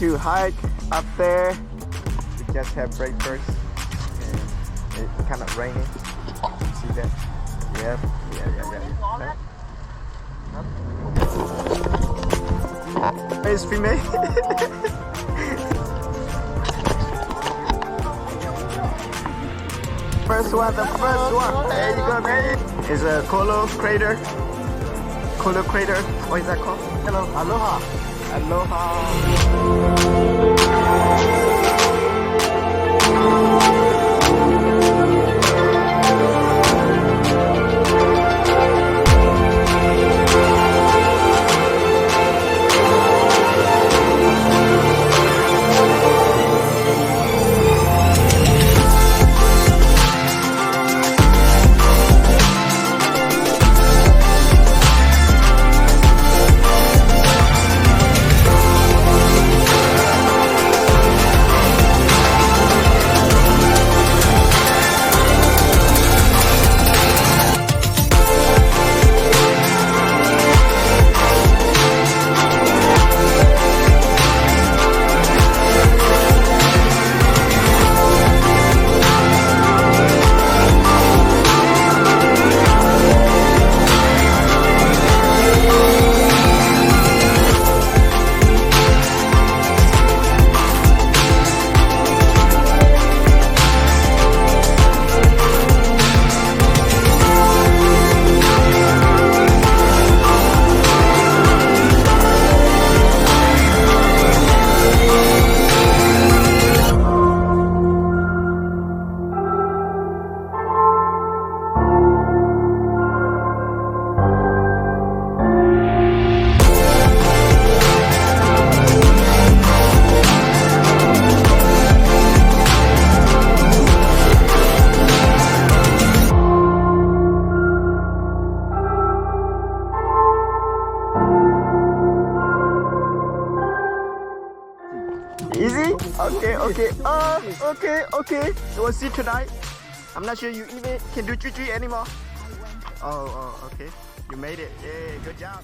to hike up there. We just had breakfast and it's kind of raining. See that? Yeah. It's female. First one. There you go, man. It's a Kolo crater. Kolo crater. What is that called? Hello. Aloha. Easy? Okay. So we'll see tonight. I'm not sure you even can do 3 anymore. Oh, okay. You made it. Yeah, good job.